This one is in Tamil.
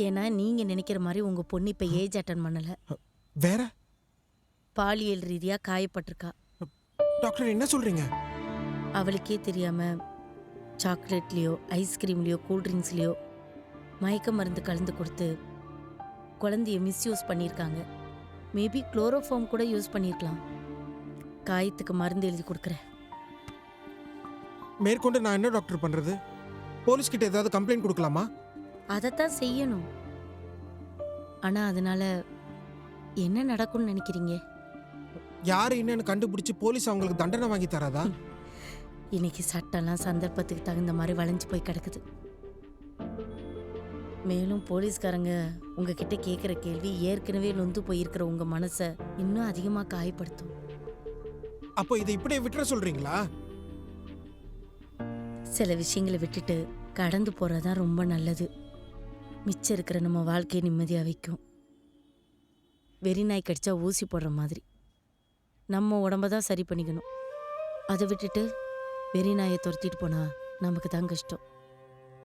ஏன்னா நீங்க நினைக்கிற மாதிரி உங்க பொண்ணு இப்ப ஏஜ் அட்டன் பண்ணல. வேற பாலியல் ரீதியா காயப்பட்டிருக்கா. டாக்டர் என்ன சொல்றீங்க? அவளுக்கே தெரியாம சாக்லேட்லயோ ஐஸ்கிரீம்லயோ கூல்ட்ரிங்க்ஸ்லயோ மயக்க மருந்து கலந்து கொடுத்து குழந்தைய மிஸ்யூஸ் பண்ணியிருக்காங்க. மேபி குளோரோஃபார்ம் கூட யூஸ் பண்ணியிருக்கலாம். காயத்துக்கு மருந்து எழுதி கொடுக்குறேன். மேற்கொண்டு நான் என்ன டாக்டர் பண்றது? போலீஸ் கிட்ட ஏதாவது கம்ப்ளைண்ட் கொடுக்கலாமா? அதைத்தான் செய்யணும். ஆனா அதனால என்ன நடக்கும்னு நினைக்கிறீங்க? யாரு என்னன்னு கண்டுபிடிச்சு போலீஸ் அவங்களுக்கு தண்டனை வாங்கி தராதா? இன்னைக்கு சட்டம்லாம் சந்தர்ப்பத்துக்கு தகுந்த மாதிரி வளைஞ்சு போய் கிடக்குது. மேலும் போலீஸ்காரங்க உங்ககிட்ட கேட்குற கேள்வி ஏற்கனவே நொந்து போயிருக்கிற உங்க மனசை இன்னும் அதிகமாக காயப்படுத்தும். அப்போ இதை இப்படியே விட்டுற சொல்றீங்களா? சில விஷயங்களை விட்டுட்டு கடந்து போறதான் ரொம்ப நல்லது. மிச்சம் இருக்கிற நம்ம வாழ்க்கையை நிம்மதியாக வைக்கும். வெறி நாய் கடிச்சா ஊசி போடுற மாதிரி நம்ம உடம்ப தான் சரி பண்ணிக்கணும். அதை விட்டுட்டு வெறி நாயை துரத்திட்டு போனா நமக்கு தான் கஷ்டம்.